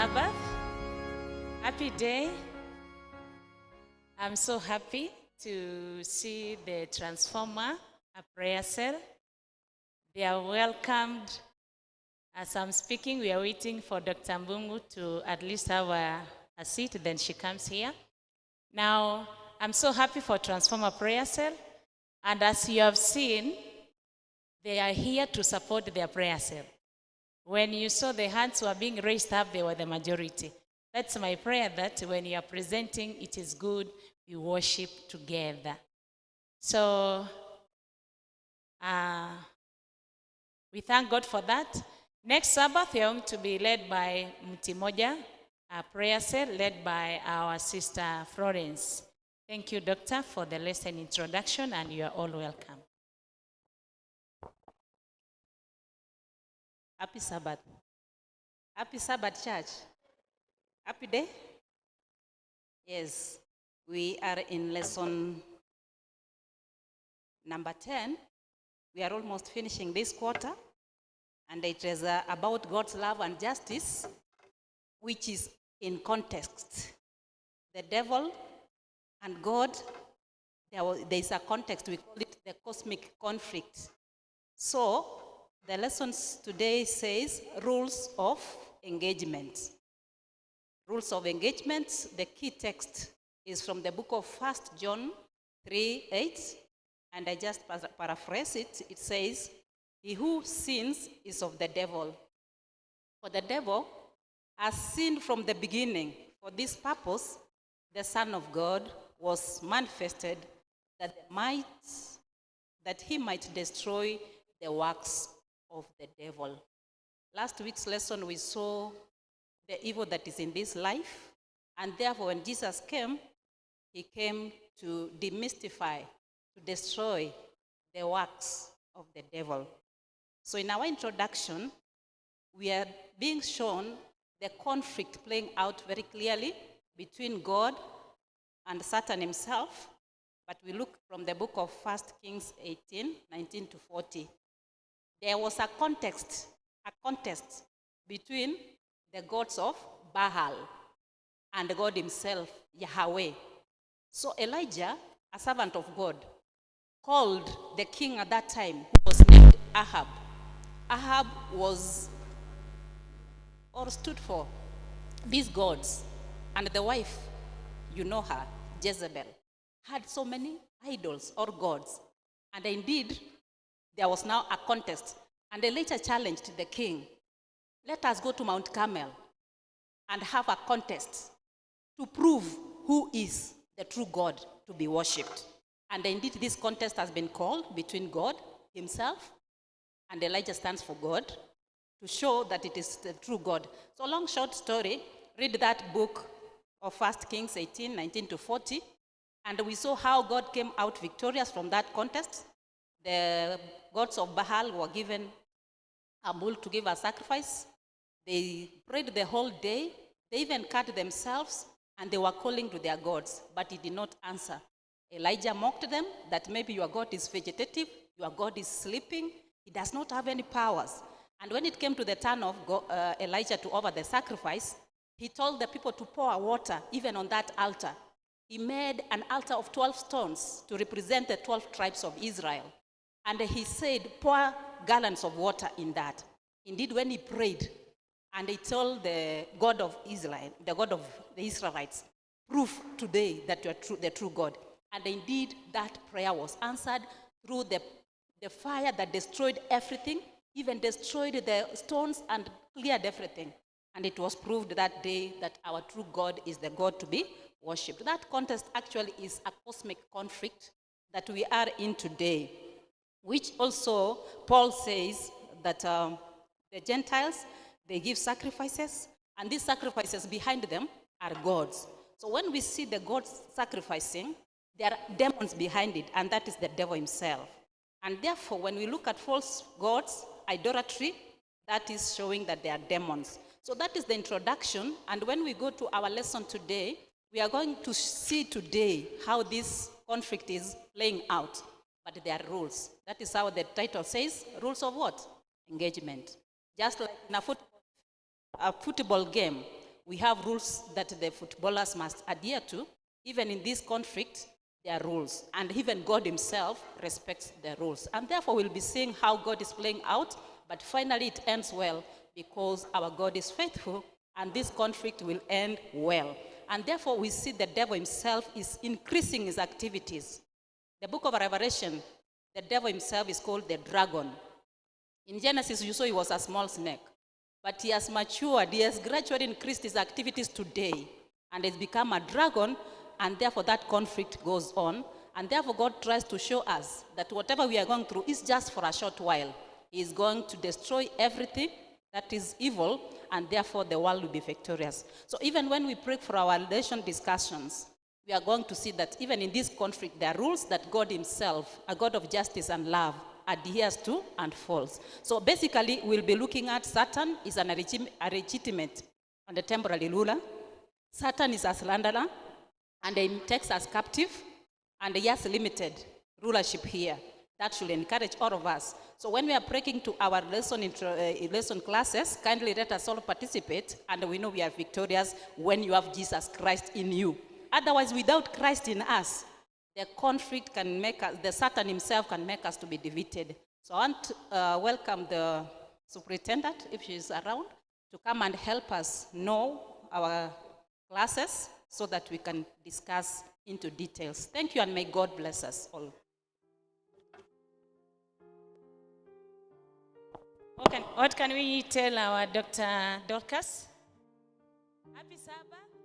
Sabbath. Happy day. I'm so happy to see the Transformer, a prayer cell. They are welcomed. As I'm speaking, we are waiting for Dr. Mbungu to at least have a seat, then she comes here. Now, I'm so happy for Transformer Prayer Cell. And as you have seen, they are here to support their prayer cell. When you saw the hands were being raised up, they were the majority. That's my prayer, that when you are presenting, it is good we worship together. So, we thank God for that. Next Sabbath, we are going to be led by Mtimoja, a prayer cell led by our sister Florence. Thank you, Doctor, for the lesson introduction, and you are all welcome. Happy Sabbath. Happy Sabbath, church. Happy day. Yes, we are in lesson number 10. We are almost finishing this quarter, and it is about God's love and justice, which is in context. The devil and God, there is a context, we call it the cosmic conflict. So, the lessons today says rules of engagement. Rules of engagement, the key text is from the book of 1 John 3:8, and I just paraphrase it. It says, "He who sins is of the devil. For the devil has sinned from the beginning. For this purpose, the Son of God was manifested that he might destroy the works of the devil." Last week's lesson, we saw the evil that is in this life, and therefore when Jesus came, he came to demystify, to destroy the works of the devil. So in our introduction, we are being shown the conflict playing out very clearly between God and Satan himself, but we look from the book of 1 Kings 18:19 to 40. There was a contest between the gods of Baal and God himself, Yahweh. So Elijah, a servant of God, called the king at that time, who was named Ahab. Ahab stood for these gods, and the wife, you know her, Jezebel, had so many idols or gods. And indeed, there was now a contest. And they later challenged the king, "Let us go to Mount Carmel and have a contest to prove who is the true God to be worshipped." And indeed, this contest has been called between God himself, and Elijah stands for God, to show that it is the true God. So long short story, read that book of 1 Kings 18:19 to 40, and we saw how God came out victorious from that contest. The gods of Baal were given a bull to give a sacrifice. They prayed the whole day. They even cut themselves, and they were calling to their gods, but he did not answer. Elijah mocked them that maybe your God is vegetative, your God is sleeping, he does not have any powers. And when it came to the turn of Elijah to offer the sacrifice, he told the people to pour water even on that altar. He made an altar of 12 stones to represent the 12 tribes of Israel. And he said, "Pour gallons of water in that." Indeed, when he prayed, and he told the God of Israel, the God of the Israelites, "Prove today that you are the true God." And indeed, that prayer was answered through the fire that destroyed everything, even destroyed the stones and cleared everything. And it was proved that day that our true God is the God to be worshipped. That contest actually is a cosmic conflict that we are in today, which also Paul says that the Gentiles, they give sacrifices, and these sacrifices behind them are gods. So when we see the gods sacrificing, there are demons behind it, and that is the devil himself. And therefore, when we look at false gods, idolatry, that is showing that they are demons. So that is the introduction, and when we go to our lesson today, we are going to see today how this conflict is playing out. But there are rules. That is how the title says, rules of what? Engagement. Just like in a football game, we have rules that the footballers must adhere to. Even in this conflict, there are rules. And even God himself respects the rules. And therefore, we'll be seeing how God is playing out. But finally, it ends well because our God is faithful. And this conflict will end well. And therefore, we see the devil himself is increasing his activities. The book of Revelation, the devil himself is called the dragon. In Genesis, you saw he was a small snake. But he has matured. He has gradually increased his activities today. And has become a dragon. And therefore, that conflict goes on. And therefore, God tries to show us that whatever we are going through is just for a short while. He is going to destroy everything that is evil. And therefore, the world will be victorious. So even when we pray for our relation discussions, we are going to see that even in this conflict, there are rules that God himself, a God of justice and love, adheres to and follows. So basically, we'll be looking at Satan is a legitimate and a temporary ruler. Satan is a slanderer, and he takes us captive, and he has limited rulership here. That should encourage all of us. So when we are breaking to our lesson classes, kindly let us all participate, and we know we are victorious when you have Jesus Christ in you. Otherwise, without Christ in us, the conflict can make us, the Satan himself can make us to be defeated. So I want to welcome the superintendent, if she is around, to come and help us know our classes so that we can discuss into details. Thank you, and may God bless us all. What can we tell our Dr. Dorcas? Happy Sabbath.